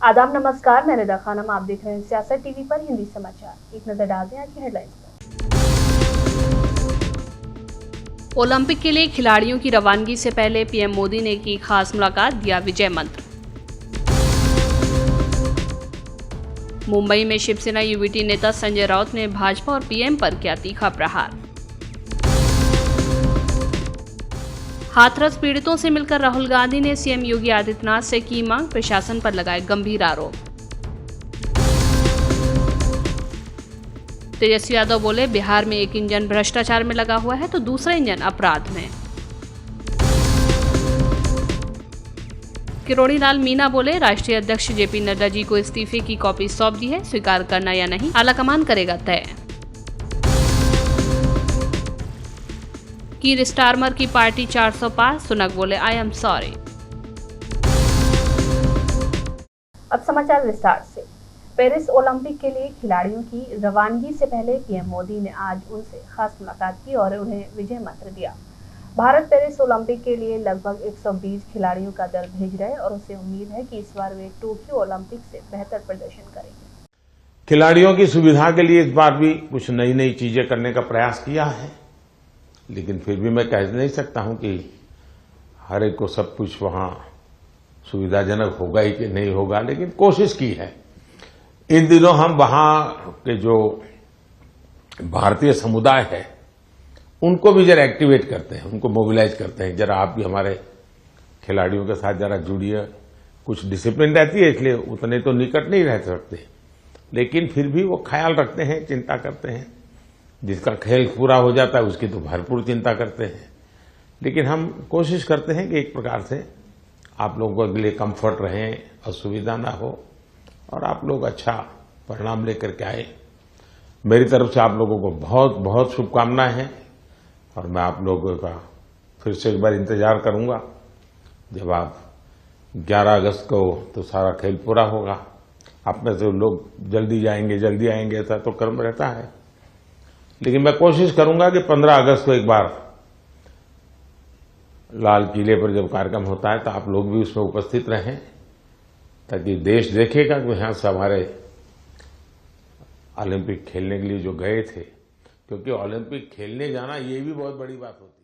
आदाब नमस्कार, मैं रिदा खानम। आप देख रहे हैं सियासत टीवी पर हिंदी समाचार। एक नजर डालते हैं आज की हेडलाइंस पर। ओलंपिक के लिए खिलाड़ियों की रवानगी से पहले पीएम मोदी ने की खास मुलाकात, दिया विजय मंत्र। मुंबई में शिवसेना यूवीटी नेता संजय राउत ने भाजपा और पीएम पर किया तीखा प्रहार। हाथरस पीड़ितों से मिलकर राहुल गांधी ने सीएम योगी आदित्यनाथ से की मांग, प्रशासन पर लगाए गंभीर आरोप। तेजस्वी यादव बोले, बिहार में एक इंजन भ्रष्टाचार में लगा हुआ है तो दूसरा इंजन अपराध में। किरोड़ी लाल मीणा बोले, राष्ट्रीय अध्यक्ष जेपी नड्डा जी को इस्तीफे की कॉपी सौंप दी है, स्वीकार करना या नहीं आलाकमान करेगा तय। कीर स्टारमर की पार्टी 400 पार, सुनक बोले आई एम सॉरी। अब समाचार विस्तार से। पेरिस ओलंपिक के लिए खिलाड़ियों की रवानगी से पहले पीएम मोदी ने आज उनसे खास मुलाकात की और उन्हें विजय मंत्र दिया। भारत पेरिस ओलंपिक के लिए लगभग 120 खिलाड़ियों का दल भेज रहे और उसे उम्मीद है कि इस बार वे टोक्यो ओलंपिक से बेहतर प्रदर्शन करेंगे। खिलाड़ियों की सुविधा के लिए इस बार भी कुछ नई नई चीजें करने का प्रयास किया है, लेकिन फिर भी मैं कह नहीं सकता हूं कि हर एक को सब कुछ वहां सुविधाजनक होगा ही कि नहीं होगा, लेकिन कोशिश की है। इन दिनों हम वहां के जो भारतीय समुदाय है उनको भी जरा एक्टिवेट करते हैं, उनको मोबिलाइज करते हैं, जरा आप भी हमारे खिलाड़ियों के साथ जरा जुड़िए। कुछ डिसिप्लिन रहती है, इसलिए उतने तो निकट नहीं रह सकते, लेकिन फिर भी वो ख्याल रखते हैं, चिंता करते हैं। जिसका खेल पूरा हो जाता है उसकी तो भरपूर चिंता करते हैं, लेकिन हम कोशिश करते हैं कि एक प्रकार से आप लोगों के लिए कंफर्ट रहे, असुविधा ना हो और आप लोग अच्छा परिणाम लेकर के आए। मेरी तरफ से आप लोगों को बहुत बहुत शुभकामनाएं हैं और मैं आप लोगों का फिर से एक बार इंतजार करूंगा जब आप 11 अगस्त को तो सारा खेल पूरा होगा। आप में से लोग जल्दी जाएंगे, जल्दी आएंगे, ऐसा तो क्रम रहता है, लेकिन मैं कोशिश करूंगा कि 15 अगस्त को एक बार लाल किले पर जब कार्यक्रम होता है तो आप लोग भी उसमें उपस्थित रहें, ताकि देश देखेगा कि यहां से हमारे ओलंपिक खेलने के लिए जो गए थे, क्योंकि ओलंपिक खेलने जाना ये भी बहुत बड़ी बात होती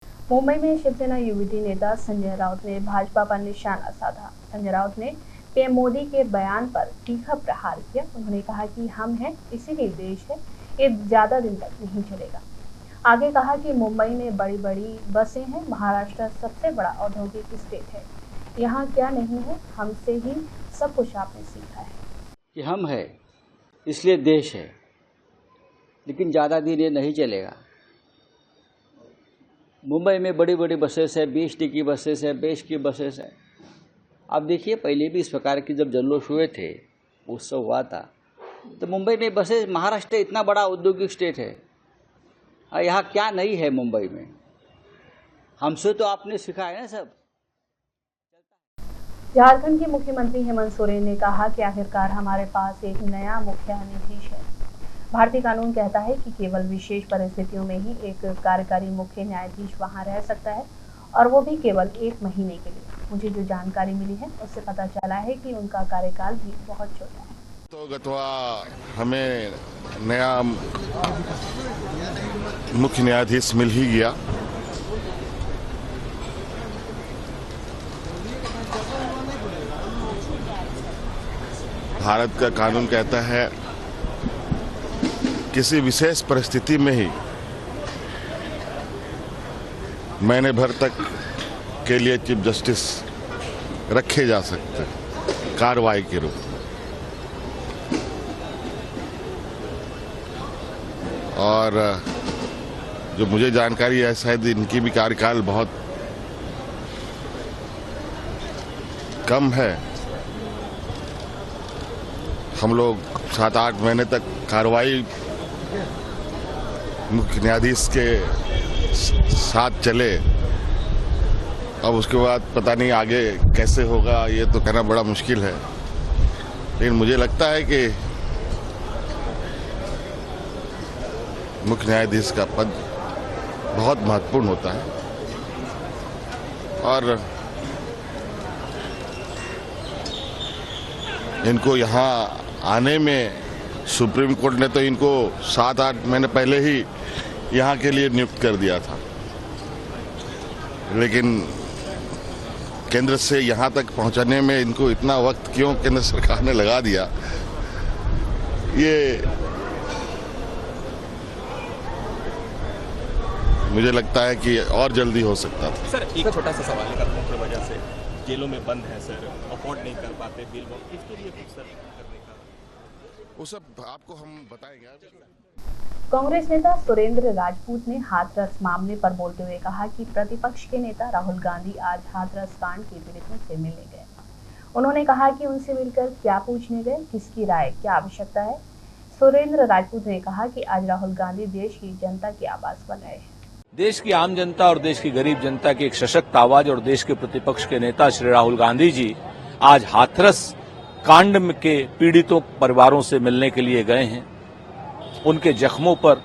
है। मुंबई में शिवसेना यूवीटी नेता संजय राउत ने भाजपा पर निशाना साधा। संजय राउत ने पीएम मोदी के बयान पर तीखा प्रहार किया। उन्होंने कहा कि हम हैं, इसीलिए देश है, ये ज्यादा दिन तक नहीं चलेगा। आगे कहा कि मुंबई में बड़ी बड़ी बसें हैं, महाराष्ट्र सबसे बड़ा औद्योगिक स्टेट है, यहाँ क्या नहीं है, हमसे ही सब कुछ आपने सीखा है। कि हम है इसलिए देश है, लेकिन ज़्यादा दिन ये नहीं चलेगा। मुंबई में बड़ी बड़ी बसेस है, बीएसटी की बसेस है, बेस्ट की बसेस है। आप देखिए, पहले भी इस प्रकार की जब जल्लोश हुए थे, उत्सव हुआ था, तो मुंबई में बसेस, महाराष्ट्र इतना बड़ा औद्योगिक स्टेट है, यहाँ क्या नहीं है मुंबई में? हमसे तो आपने सीखा है ना सब। झारखंड के मुख्यमंत्री हेमंत सोरेन ने कहा कि आखिरकार हमारे पास एक नया मुख्य न्यायाधीश है। भारतीय कानून कहता है कि केवल विशेष परिस्थितियों में ही एक कार्यकारी मुख्य न्यायाधीश वहां रह सकता है, और वो भी केवल 1 महीने के लिए। मुझे जो जानकारी मिली है उससे पता चला है कि उनका कार्यकाल भी बहुत छोटा है। तो गतवा हमें नया मुख्य न्यायाधीश मिल ही गया। भारत का कानून कहता है किसी विशेष परिस्थिति में ही महीने भर तक के लिए चीफ जस्टिस रखे जा सकते हैं कार्रवाई के रूप में। और जो मुझे जानकारी है, शायद इनकी भी कार्यकाल बहुत कम है। हम लोग 7-8 महीने तक कार्रवाई मुख्य न्यायाधीश के साथ चले, अब उसके बाद पता नहीं आगे कैसे होगा, ये तो कहना बड़ा मुश्किल है। लेकिन मुझे लगता है कि मुख्य न्यायाधीश का पद बहुत महत्वपूर्ण होता है और इनको यहाँ आने में सुप्रीम कोर्ट ने तो इनको 7-8 महीने पहले ही यहाँ के लिए नियुक्त कर दिया था, लेकिन केंद्र से यहाँ तक पहुँचाने में इनको इतना वक्त क्यों केंद्र सरकार ने लगा दिया, ये मुझे लगता है कि और जल्दी हो सकता था। सर एक छोटा सा सवाल है, कदमों की वजह से जेलों में बंद है सर, अफोर्ड नहीं कर पाते बिल, इसके लिए कुछ सर करने का वो सब आपको हम बताएंगे। कांग्रेस नेता सुरेंद्र राजपूत ने हाथरस मामले पर बोलते हुए कहा कि प्रतिपक्ष के नेता राहुल गांधी आज हाथरस कांड के पीड़ितों से मिलने गए। उन्होंने कहा कि उनसे मिलकर क्या पूछने गए, किसकी राय, क्या आवश्यकता है। सुरेंद्र राजपूत ने कहा कि आज राहुल गांधी देश की जनता की आवाज बन रहे हैं। देश की आम जनता और देश की गरीब जनता की एक सशक्त आवाज और देश के प्रतिपक्ष के नेता श्री राहुल गांधी जी आज हाथरस कांड के पीड़ितों परिवारों से मिलने के लिए गए हैं। उनके जख्मों पर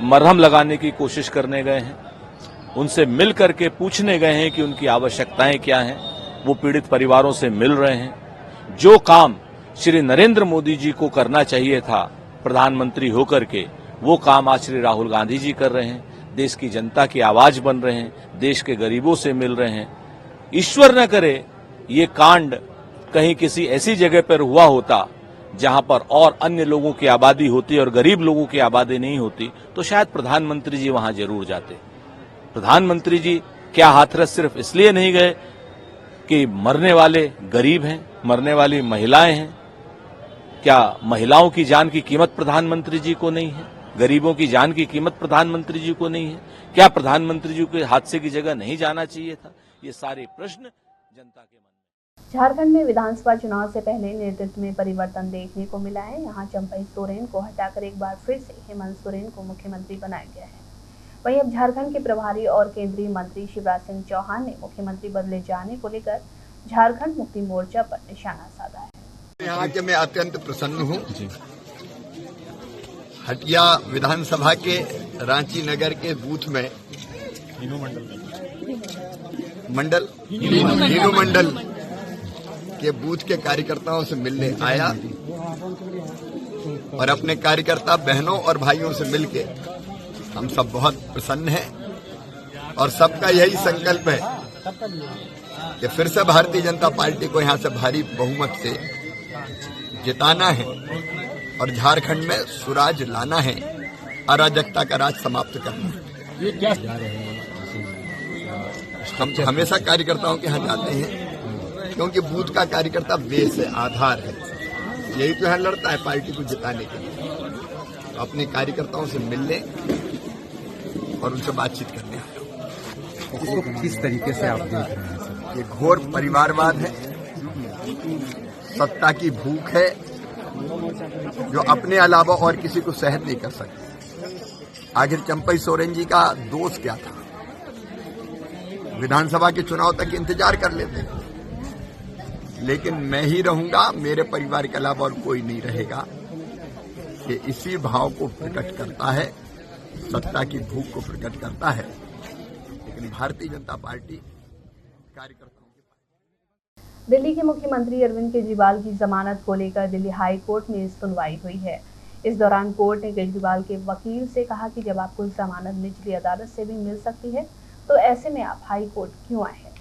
मरहम लगाने की कोशिश करने गए हैं, उनसे मिल करके पूछने गए हैं कि उनकी आवश्यकताएं क्या हैं। वो पीड़ित परिवारों से मिल रहे हैं। जो काम श्री नरेंद्र मोदी जी को करना चाहिए था प्रधानमंत्री होकर के, वो काम आज श्री राहुल गांधी जी कर रहे हैं। देश की जनता की आवाज बन रहे हैं, देश के गरीबों से मिल रहे हैं। ईश्वर न करे ये कांड कहीं किसी ऐसी जगह पर हुआ होता जहां पर और अन्य लोगों की आबादी होती और गरीब लोगों की आबादी नहीं होती, तो शायद प्रधानमंत्री जी वहां जरूर जाते। प्रधानमंत्री जी क्या हाथरस सिर्फ इसलिए नहीं गए कि मरने वाले गरीब हैं, मरने वाली महिलाएं हैं? क्या महिलाओं की जान की कीमत प्रधानमंत्री जी को नहीं है? गरीबों की जान की कीमत प्रधानमंत्री जी को नहीं है? क्या प्रधानमंत्री जी को हादसे की जगह नहीं जाना चाहिए था? ये सारे प्रश्न जनता के मन में। झारखंड में विधानसभा चुनाव से पहले नेतृत्व में परिवर्तन देखने को मिला है। यहाँ चंपई सोरेन को हटाकर एक बार फिर से हेमंत सोरेन को मुख्यमंत्री बनाया गया है। वहीं अब झारखंड के प्रभारी और केंद्रीय मंत्री शिवराज सिंह चौहान ने मुख्यमंत्री बदले जाने को लेकर झारखंड मुक्ति मोर्चा पर निशाना साधा है। यहाँ के मैं अत्यंत प्रसन्न हूँ। हटिया विधानसभा के रांची नगर के बूथ में हीनू मंडल के बूथ के कार्यकर्ताओं से मिलने आया और अपने कार्यकर्ता बहनों और भाइयों से मिलके हम सब बहुत प्रसन्न हैं और सबका यही संकल्प है कि फिर से भारतीय जनता पार्टी को यहां से भारी बहुमत से जिताना है और झारखंड में सुराज लाना है, अराजकता का राज समाप्त करना है। ये क्या हम हमेशा कार्यकर्ताओं के यहाँ जाते हैं क्योंकि बूथ का कार्यकर्ता बेस है, आधार है। यही तो यहाँ लड़ता है पार्टी को जिताने के लिए। तो अपने कार्यकर्ताओं से मिलने और उनसे बातचीत करने आए। इसको किस तरीके से आप देख रहे हैं? ये घोर परिवारवाद है, सत्ता की भूख है जो अपने अलावा और किसी को सहन नहीं कर सकते। आखिर चंपई सोरेन जी का दोष क्या था? विधानसभा के चुनाव तक इंतजार कर लेते, लेकिन मैं ही रहूंगा, मेरे परिवार के अलावा और कोई नहीं रहेगा। ये इसी भाव को प्रकट करता है, सत्ता की भूख को प्रकट करता है। लेकिन भारतीय जनता पार्टी कार्यकर्ताओं के दिल्ली के मुख्यमंत्री अरविंद केजरीवाल की जमानत को लेकर दिल्ली हाई कोर्ट में सुनवाई हुई है। इस दौरान कोर्ट ने केजरीवाल के वकील से कहा कि जब आपको जमानत निचली अदालत से भी मिल सकती है तो ऐसे में आप हाई कोर्ट क्यों आए हैं।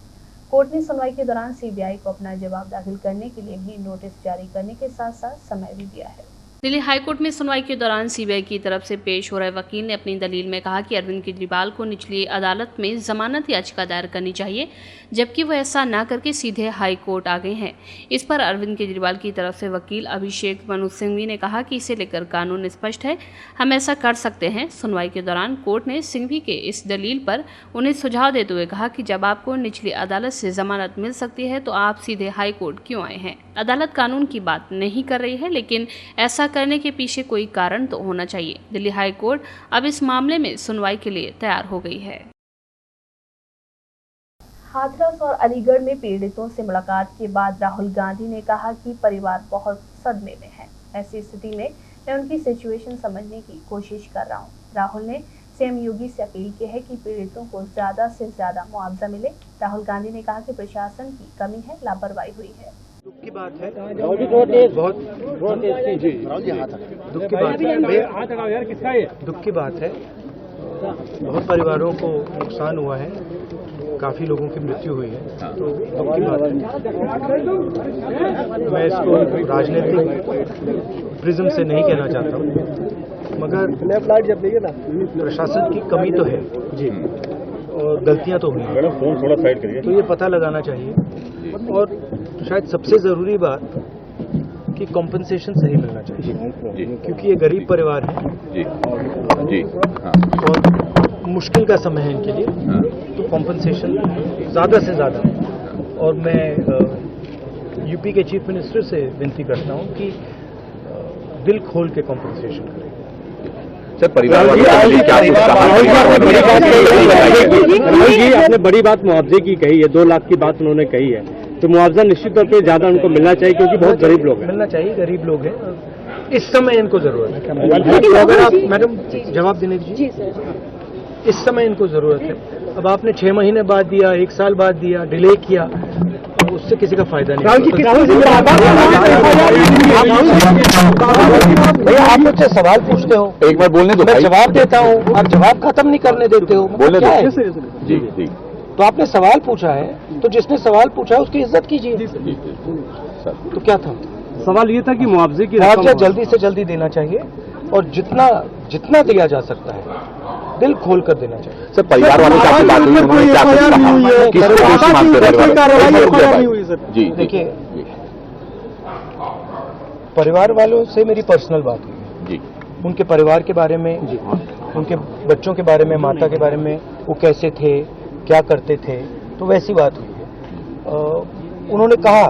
कोर्ट ने सुनवाई के दौरान सीबीआई को अपना जवाब दाखिल करने के लिए भी नोटिस जारी करने के साथ साथ समय भी दिया है। दिल्ली हाईकोर्ट में सुनवाई के दौरान सीबीआई की तरफ से पेश हो रहे वकील ने अपनी दलील में कहा कि अरविंद केजरीवाल को निचली अदालत में जमानत याचिका दायर करनी चाहिए, जबकि वह ऐसा न करके सीधे हाई कोर्ट आ गए हैं। इस पर अरविंद केजरीवाल की तरफ से वकील अभिषेक मनु सिंघवी ने कहा कि इसे लेकर कानून स्पष्ट है, हम ऐसा कर सकते हैं। सुनवाई के दौरान कोर्ट ने सिंघवी के इस दलील पर उन्हें सुझाव देते हुए कहा कि जब आपको निचली अदालत से जमानत मिल सकती है तो आप सीधे हाई कोर्ट क्यों आए हैं। अदालत कानून की बात नहीं कर रही है, लेकिन ऐसा करने के पीछे कोई कारण तो होना चाहिए। दिल्ली हाई कोर्ट अब इस मामले में सुनवाई के लिए तैयार हो गई है। हाथरस और अलीगढ़ में पीड़ितों से मुलाकात के बाद राहुल गांधी ने कहा कि परिवार बहुत सदमे में है। ऐसी स्थिति में मैं उनकी सिचुएशन समझने की कोशिश कर रहा हूं। राहुल ने सीएम योगी से अपील की है कि पीड़ितों को ज्यादा से ज्यादा मुआवजा मिले। राहुल गांधी ने कहा कि प्रशासन की कमी है, लापरवाही हुई है। की बात है, बहुत दुख की बात है, दुख की बात है। बहुत परिवारों को नुकसान हुआ है, काफी लोगों की मृत्यु हुई है, तो दुख की बात है। मैं इसको राजनीतिक प्रिज्म से नहीं कहना चाहता हूँ, मगर प्रशासन की कमी तो है जी, और गलतियां तो हुई हैं, तो ये पता लगाना चाहिए। और शायद सबसे जरूरी बात कि कॉम्पनसेशन सही मिलना चाहिए, क्योंकि ये गरीब परिवार है और मुश्किल का समय है इनके लिए, तो कॉम्पनसेशन ज़्यादा से ज़्यादा। और मैं यूपी के चीफ मिनिस्टर से विनती करता हूँ कि दिल खोल के कॉम्पनसेशन करें। सर, परिवार आपने बड़ी बात मुआवजे की कही है, 2 लाख की बात उन्होंने कही है, तो मुआवजा निश्चित तौर पे ज्यादा उनको मिलना चाहिए, क्योंकि बहुत गरीब लोग हैं। मिलना चाहिए, गरीब लोग हैं, इस समय इनको जरूरत है। अगर आप मैडम जवाब देने दीजिए, इस समय इनको जरूरत है। अब आपने 6 महीने बाद दिया, 1 साल बाद दिया, डिले किया, उससे किसी का फायदा नहीं। भैया आप मुझसे सवाल पूछते हो, एक बार बोलने दो, मैं जवाब देता हूँ, आप जवाब खत्म नहीं करने देते हो। बोलने दो जी जी। तो आपने सवाल पूछा है, तो जिसने सवाल पूछा है उसकी इज्जत कीजिए। तो क्या था सवाल? ये था कि मुआवजे की मुआवजा जल्दी से जल्दी देना चाहिए, और जितना दिया जा सकता है दिल खोल कर देना चाहिए। सर, परिवार वालों से आपकी बात हुई, उन्होंने क्या कहा? जी देखिए, परिवार वालों से मेरी पर्सनल बात हुई जी, उनके परिवार के बारे में जी, उनके बच्चों के बारे में, माता के बारे में, वो कैसे थे, क्या करते थे, तो वैसी बात हुई है। उन्होंने कहा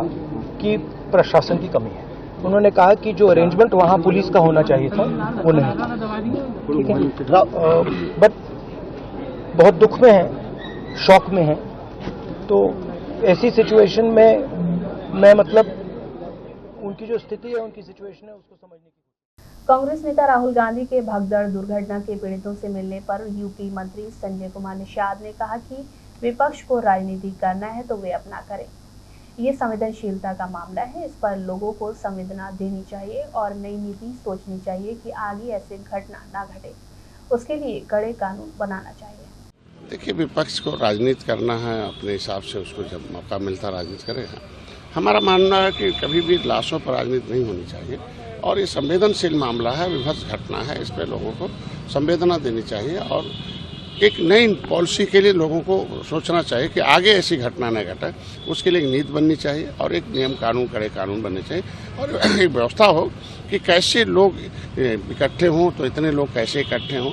कि प्रशासन की कमी है, उन्होंने कहा कि जो अरेंजमेंट वहाँ पुलिस का होना चाहिए था वो नहीं था, ठीक है। बट बहुत दुख में है, शॉक में है, तो ऐसी सिचुएशन में मैं मतलब उनकी जो स्थिति है, उनकी सिचुएशन है, उसको समझने की। कांग्रेस नेता राहुल गांधी के भगदड़ दुर्घटना के पीड़ितों से मिलने पर यूपी मंत्री संजय कुमार निषाद ने कहा कि विपक्ष को राजनीति करना है तो वे अपना करें। ये संवेदनशीलता का मामला है, इस पर लोगों को संवेदना देनी चाहिए और नई नीति सोचनी चाहिए कि आगे ऐसे घटना ना घटे, उसके लिए कड़े कानून बनाना चाहिए। देखिए, विपक्ष को राजनीति करना है, अपने हिसाब से उसको जब मौका मिलता राजनीति करेगा। हमारा मानना है कि कभी भी लाशों पर राजनीति नहीं होनी चाहिए, और ये संवेदनशील मामला है, विभत्स घटना है, इस पर लोगों को संवेदना देनी चाहिए और एक नई पॉलिसी के लिए लोगों को सोचना चाहिए कि आगे ऐसी घटना न घटे। उसके लिए एक नीति बननी चाहिए और एक नियम कानून, कड़े कानून बनने चाहिए, और एक व्यवस्था हो कि कैसे लोग इकट्ठे हों, तो इतने लोग कैसे इकट्ठे हों,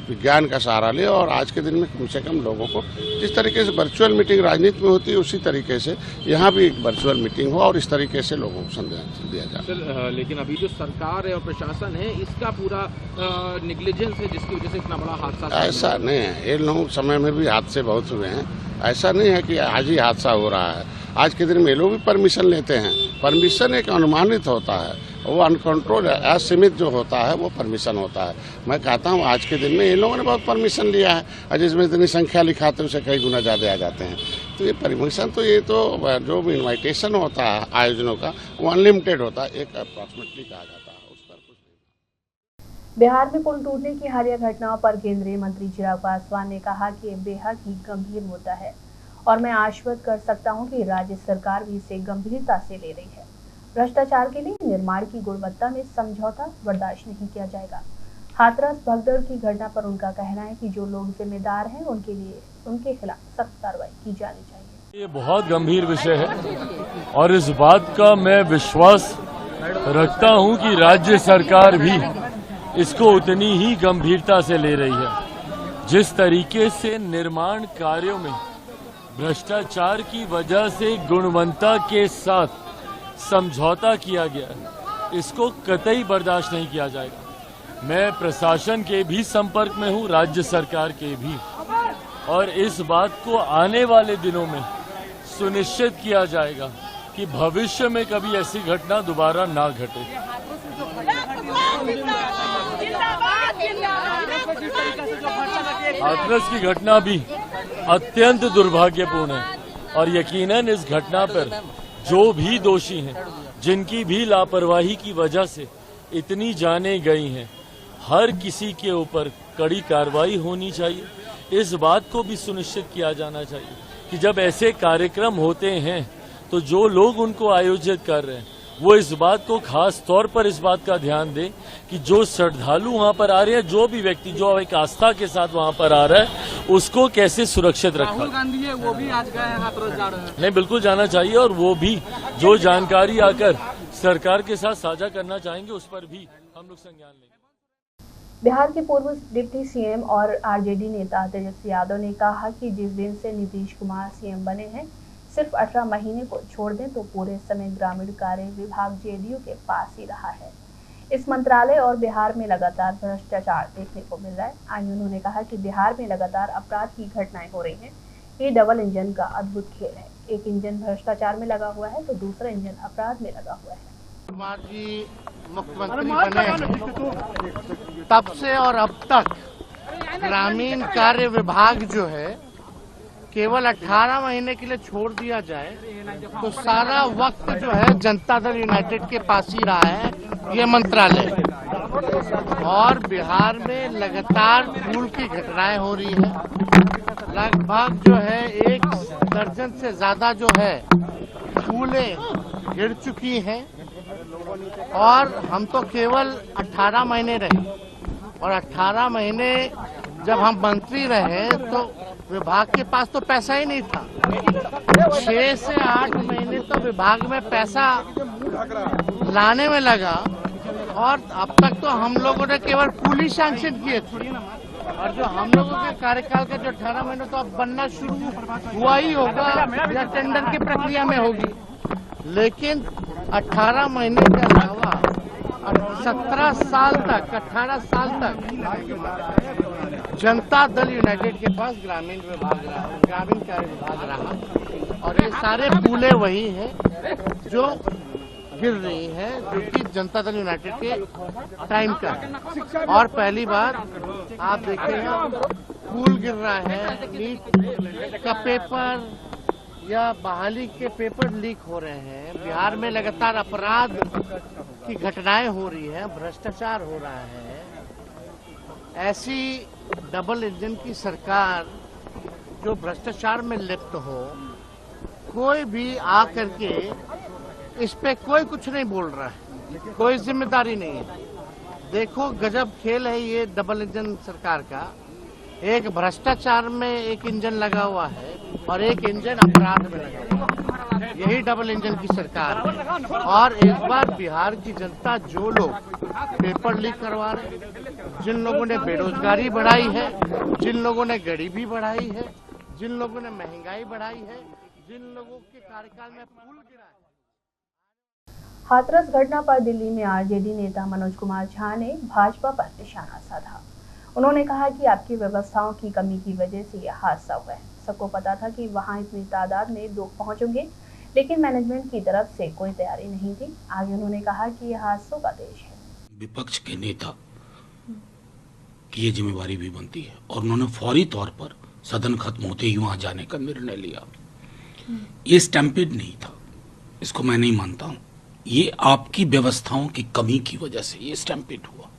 विज्ञान का सहारा ले। और आज के दिन में कम से कम लोगों को जिस तरीके से वर्चुअल मीटिंग राजनीति में होती है, उसी तरीके से यहाँ भी एक वर्चुअल मीटिंग हो और इस तरीके से लोगों को संदेश दिया जाए। सर, लेकिन अभी जो सरकार है और प्रशासन है, इसका पूरा निग्लिजेंस है, जिसकी वजह से इतना बड़ा हादसा। ऐसा नहीं है, ये लोग समय में भी हादसे बहुत हुए हैं, ऐसा नहीं है कि आज ही हादसा हो रहा है। आज के दिन में लोग भी परमिशन लेते हैं, परमिशन एक अनुमानित होता है, वो अनकंट्रोल असीमित जो होता है वो परमिशन होता है। मैं कहता हूँ आज के दिन में ये लोगों ने बहुत परमिशन लिया है, और जिसमें इतनी संख्या लिखाते हैं उसे कई गुना ज़्यादा आ जाते हैं। तो ये परमिशन तो ये तो जो भी इन्वाइटेशन होता है आयोजनों का, वो अनलिमिटेड होता है, एक अप्रॉक्सीमेटली कहा जाता है, उस पर कुछ नहीं। बिहार में पुल टूटने की हालिया घटनाओं पर केंद्रीय मंत्री चिराग पासवान ने कहा कि ये बेहद ही गंभीर मुद्दा है और मैं आश्वस्त कर सकता हूं कि राज्य सरकार भी इसे गंभीरता से ले रही है। भ्रष्टाचार के लिए निर्माण की गुणवत्ता में समझौता बर्दाश्त नहीं किया जाएगा। हाथरस भगदड़ की घटना पर उनका कहना है कि जो लोग जिम्मेदार हैं उनके खिलाफ सख्त कार्रवाई की जानी चाहिए। ये बहुत गंभीर विषय है और इस बात का मैं विश्वास रखता हूं कि राज्य सरकार भी इसको उतनी ही गंभीरता से ले रही है। जिस तरीके से निर्माण कार्यों में भ्रष्टाचार की वजह से गुणवत्ता के साथ समझौता किया गया है, इसको कतई बर्दाश्त नहीं किया जाएगा। मैं प्रशासन के भी संपर्क में हूं, राज्य सरकार के भी, और इस बात को आने वाले दिनों में सुनिश्चित किया जाएगा कि भविष्य में कभी ऐसी घटना दोबारा ना घटे। हाथरस की घटना भी अत्यंत दुर्भाग्यपूर्ण है और यकीनन इस घटना पर जो भी दोषी हैं, जिनकी भी लापरवाही की वजह से इतनी जानें गई हैं, हर किसी के ऊपर कड़ी कार्रवाई होनी चाहिए। इस बात को भी सुनिश्चित किया जाना चाहिए कि जब ऐसे कार्यक्रम होते हैं तो जो लोग उनको आयोजित कर रहे हैं वो इस बात को खास तौर पर इस बात का ध्यान दें कि जो श्रद्धालु वहां पर आ रहे हैं, जो भी व्यक्ति जो एक आस्था के साथ वहां पर आ रहा है, उसको कैसे सुरक्षित रखा। राहुल गांधी है वो भी आज गए हैं, हाथरस जा रहे हैं। नहीं, बिल्कुल जाना चाहिए और वो भी जो जानकारी आकर सरकार के साथ साझा करना चाहेंगे उस पर भी हम लोग संज्ञान लेंगे। बिहार के पूर्व डिप्टी सीएम और आरजेडी नेता तेजस्वी यादव ने कहा कि जिस दिन से नीतीश कुमार सीएम बने हैं, सिर्फ 18 महीने को छोड़ दें तो पूरे समय ग्रामीण कार्य विभाग जेडीयू के पास ही रहा है। इस मंत्रालय और बिहार में लगातार भ्रष्टाचार देखने को मिल रहा है। आगे उन्होंने कहा कि बिहार में लगातार अपराध की घटनाएं हो रही हैं। ये डबल इंजन का अद्भुत खेल है। एक इंजन भ्रष्टाचार में लगा हुआ है तो दूसरा इंजन अपराध में लगा हुआ है। कुमार जी मुख्यमंत्री बने तब से और अब तक ग्रामीण कार्य विभाग जो है केवल 18 महीने के लिए छोड़ दिया जाए तो सारा वक्त जो है जनता दल यूनाइटेड के पास ही रहा है ये मंत्रालय। और बिहार में लगातार फूल की घटनाएं हो रही है। लगभग जो है 1 दर्जन से ज्यादा जो है फूलें गिर चुकी हैं और हम तो केवल 18 महीने रहे और 18 महीने जब हम मंत्री रहे तो विभाग के पास तो पैसा ही नहीं था। 6 से 8 महीने तो विभाग में पैसा लाने में लगा और अब तक तो हम लोगों ने केवल पुल ही सैंक्शन किए थे और जो हम लोगों के कार्यकाल का जो 18 महीने तो अब बनना शुरू हुआ ही होगा या टेंडर की प्रक्रिया में होगी। लेकिन 18 महीने के अलावा 17 साल तक 18 साल तक जनता दल यूनाइटेड के पास ग्रामीण कार्य विभाग रहा और ये सारे फूले वही हैं जो गिर रही हैं जो कि जनता दल यूनाइटेड के टाइम का है। और पहली बार आप देखेंगे फूल गिर रहा है, लीक का पेपर या बहाली के पेपर लीक हो रहे हैं। बिहार में लगातार अपराध की घटनाएं हो रही हैं, भ्रष्टाचार हो रहा है। ऐसी डबल इंजन की सरकार जो भ्रष्टाचार में लिप्त हो, कोई भी आ करके इस पे कोई कुछ नहीं बोल रहा है, कोई जिम्मेदारी नहीं है। देखो गजब खेल है ये डबल इंजन सरकार का। एक भ्रष्टाचार में एक इंजन लगा हुआ है और एक इंजन अपराध में लगा हुआ है। यही डबल इंजन की सरकार है। और इस बार बिहार की जनता जो लोग पेपर लीक करवा रहे, जिन लोगों ने बेरोजगारी बढ़ाई है, जिन लोगों ने गरीबी बढ़ाई है, जिन लोगों ने महंगाई बढ़ाई है, जिन लोगों के कार्यकाल में पुल गिरा है। हाथरस घटना पर दिल्ली में आरजेडी नेता मनोज कुमार झा ने भाजपा पर निशाना साधा। उन्होंने कहा कि आपकी व्यवस्थाओं की कमी की वजह से यह हादसा हुआ है। सबको पता था कि वहां इतनी तादाद में लोग पहुंचेंगे, लेकिन मैनेजमेंट की तरफ से कोई तैयारी नहीं थी। आगे उन्होंने कहा कि यह हादसों का देश है। विपक्ष के नेता की ये जिम्मेवारी भी बनती है और उन्होंने फौरी तौर पर सदन खत्म होते ही वहां जाने का निर्णय लिया। ये स्टैम्पेड नहीं था, इसको मैं नहीं मानता हूं। ये आपकी व्यवस्थाओं की कमी की वजह से ये स्टैम्पेड हुआ।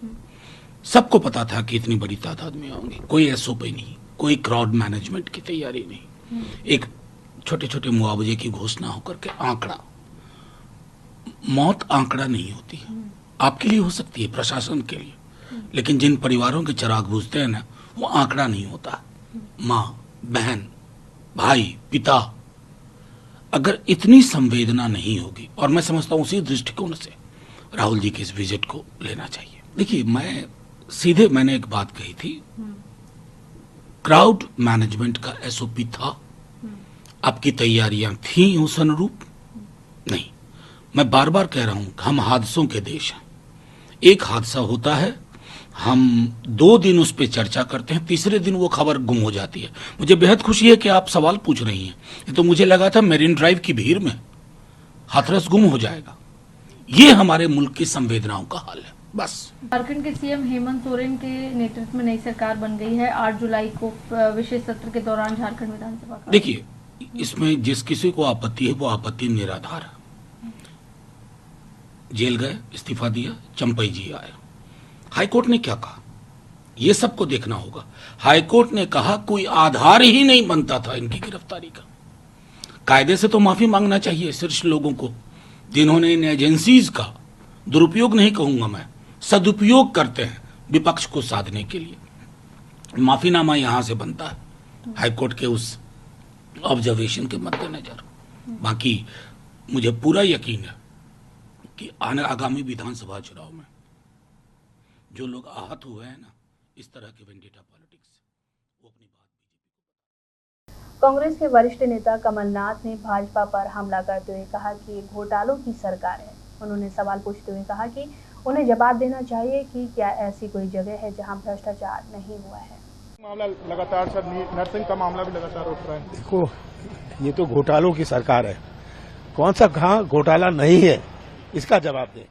सबको पता था कि इतनी बड़ी तादाद में आएंगे, कोई एसओपी नहीं, कोई क्राउड मैनेजमेंट की तैयारी नहीं, एक छोटे छोटे मुआवजे की घोषणा होकर के आंकड़ा। मौत आंकड़ा नहीं होती है, आपके लिए हो सकती है, प्रशासन के लिए, लेकिन जिन परिवारों के चिराग बुझते हैं ना, वो आंकड़ा नहीं होता। माँ, बहन, भाई, पिता, अगर इतनी संवेदना नहीं होगी, और मैं समझता हूं उसी दृष्टिकोण से राहुल जी के इस विजिट को लेना चाहिए। देखिए, मैंने एक बात कही थी, क्राउड मैनेजमेंट का एसओपी था, आपकी तैयारियां थी उस अनुरूप नहीं। मैं बार बार कह रहा हूं कि हम हादसों के देश हैं। एक हादसा होता है, हम 2 दिन उस पर चर्चा करते हैं, तीसरे दिन वो खबर गुम हो जाती है। मुझे बेहद खुशी है कि आप सवाल पूछ रही हैं। तो मुझे लगा था मेरीन ड्राइव की भीड़ में हाथरस गुम हो जाएगा। ये हमारे मुल्क की संवेदनाओं का हाल है, बस। झारखंड के सीएम हेमंत सोरेन के नेतृत्व में नई सरकार बन गई है। 8 जुलाई को विशेष सत्र के दौरान झारखंड विधानसभा का। देखिए, इसमें जिस किसी को आपत्ति है वो आपत्ति निराधार है। जेल गए, इस्तीफा दिया, चंपई जी आए। हाईकोर्ट ने क्या कहा, ये सबको देखना होगा। हाईकोर्ट ने कहा कोई आधार ही नहीं बनता था इनकी गिरफ्तारी का। कायदे से तो माफी मांगना चाहिए शीर्ष लोगों को, जिन्होंने इन एजेंसीज का दुरुपयोग नहीं कहूंगा मैं, सदुपयोग करते हैं विपक्ष को साधने के लिए। माफीनामा यहां से बनता है हाईकोर्ट के उस ऑब्जर्वेशन के मद्देनजर। बाकी मुझे पूरा यकीन है कि आगामी विधानसभा चुनाव में जो लोग आहत हुए हैं ना इस तरह के वेंडेटा पॉलिटिक्स से, वो अपनी बात। कांग्रेस के वरिष्ठ नेता कमलनाथ ने भाजपा पर हमला करते हुए कहा कि ये घोटालों की सरकार है। उन्होंने सवाल पूछते हुए कहा कि उन्हें जवाब देना चाहिए कि क्या ऐसी कोई जगह है जहां भ्रष्टाचार नहीं हुआ है। मामला लगातार सर, नर्सिंग का मामला भी लगातार उठ रहा है। देखो, ये तो घोटालों की सरकार है, कौन सा कहाँ घोटाला नहीं है, इसका जवाब दे।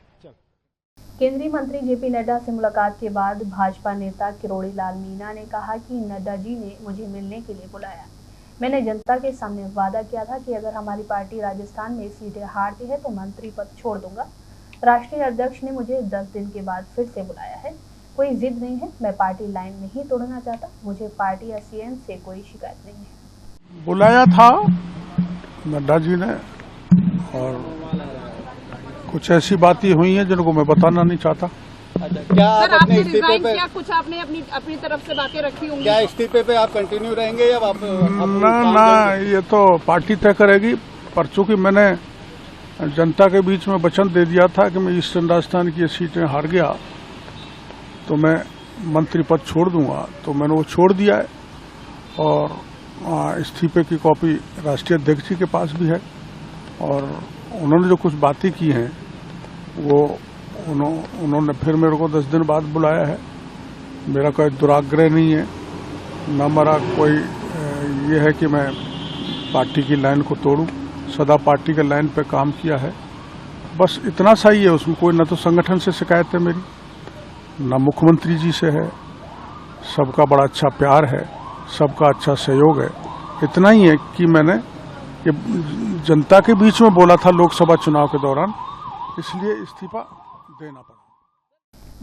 केंद्रीय मंत्री जेपी नड्डा से मुलाकात के बाद भाजपा नेता किरोड़ी लाल मीणा ने कहा कि नड्डा जी ने मुझे मिलने के लिए बुलाया। मैंने जनता के सामने वादा किया था कि अगर हमारी पार्टी राजस्थान में सीटें हारती है तो मंत्री पद छोड़ दूंगा। राष्ट्रीय अध्यक्ष ने मुझे 10 दिन के बाद फिर से बुलाया है। कोई जिद नहीं है, मैं पार्टी लाइन नहीं तोड़ना चाहता। मुझे पार्टी या सीएम से कोई शिकायत नहीं है। बुलाया था नड्डा जी ने, और कुछ ऐसी बातें हुई हैं जिनको मैं बताना नहीं चाहता। क्या आप अपने इस्तीफे पे कुछ आपने अपनी तरफ से बातें रखी होंगी? क्या इस्तीफे पे आप कंटिन्यू रहेंगे या आप ना, ये तो पार्टी तय करेगी। पर चूंकि मैंने जनता के बीच में वचन दे दिया था कि मैं ईस्टर्न राजस्थान की सीटें हार गया तो मैं मंत्री पद छोड़ दूंगा, तो मैंने वो छोड़ दिया है। और इस्तीफे की कॉपी राष्ट्रीय अध्यक्ष जी के पास भी है। और उन्होंने जो कुछ बातें की हैं वो उन्होंने फिर मेरे को 10 दिन बाद बुलाया है। मेरा कोई दुराग्रह नहीं है, न मेरा कोई ये है कि मैं पार्टी की लाइन को तोड़ूं। सदा पार्टी के लाइन पे काम किया है, बस इतना सा ही है। उसमें कोई न तो संगठन से शिकायत है मेरी, न मुख्यमंत्री जी से है। सबका बड़ा अच्छा प्यार है, सबका अच्छा सहयोग है। इतना ही है कि मैंने ये जनता के बीच में बोला था लोकसभा चुनाव के दौरान, इसलिए इस्तीफा देना पड़ा।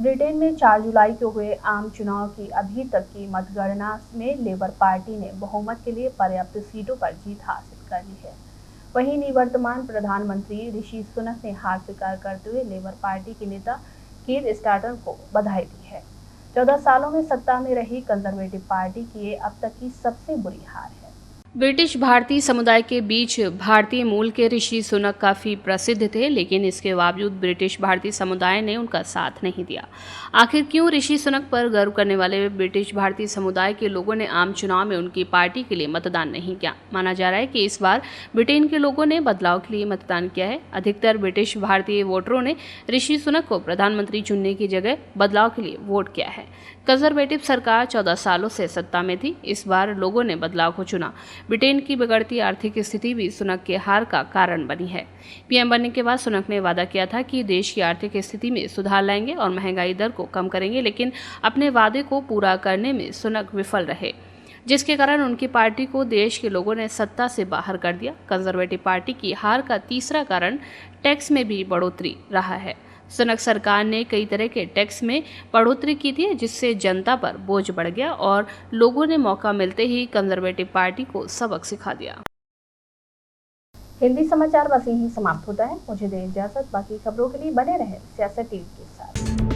ब्रिटेन में 4 जुलाई को हुए आम चुनाव की अभी तक की मतगणना में लेबर पार्टी ने बहुमत के लिए पर्याप्त सीटों पर जीत हासिल कर ली है। वहीं निवर्तमान प्रधानमंत्री ऋषि सुनक ने हार स्वीकार करते हुए लेबर पार्टी के नेता कीर स्टार्टर को बधाई दी है। 14 सालों में सत्ता में रही कंजर्वेटिव पार्टी की ये अब तक की सबसे बुरी हार है। ब्रिटिश भारतीय समुदाय के बीच भारतीय मूल के ऋषि सुनक काफ़ी प्रसिद्ध थे, लेकिन इसके बावजूद ब्रिटिश भारतीय समुदाय ने उनका साथ नहीं दिया। आखिर क्यों ऋषि सुनक पर गर्व करने वाले ब्रिटिश भारतीय समुदाय के लोगों ने आम चुनाव में उनकी पार्टी के लिए मतदान नहीं किया? माना जा रहा है कि इस बार ब्रिटेन के लोगों ने बदलाव के लिए मतदान किया है। अधिकतर ब्रिटिश भारतीय वोटरों ने ऋषि सुनक को प्रधानमंत्री चुनने की जगह बदलाव के लिए वोट किया है। कंजर्वेटिव सरकार 14 सालों से सत्ता में थी, इस बार लोगों ने बदलाव को चुना। ब्रिटेन की बिगड़ती आर्थिक स्थिति भी सुनक के हार का कारण बनी है। पीएम बनने के बाद सुनक ने वादा किया था कि देश की आर्थिक स्थिति में सुधार लाएंगे और महंगाई दर को कम करेंगे, लेकिन अपने वादे को पूरा करने में सुनक विफल रहे, जिसके कारण उनकी पार्टी को देश के लोगों ने सत्ता से बाहर कर दिया। कंजर्वेटिव पार्टी की हार का तीसरा कारण टैक्स में भी बढ़ोतरी रहा है। सुनक सरकार ने कई तरह के टैक्स में बढ़ोतरी की थी, जिससे जनता पर बोझ बढ़ गया और लोगों ने मौका मिलते ही कंजर्वेटिव पार्टी को सबक सिखा दिया। हिंदी समाचार बस यहीं समाप्त होता है। मुझे दें इजाजत। बाकी खबरों के लिए बने रहें सियासत टीवी के साथ।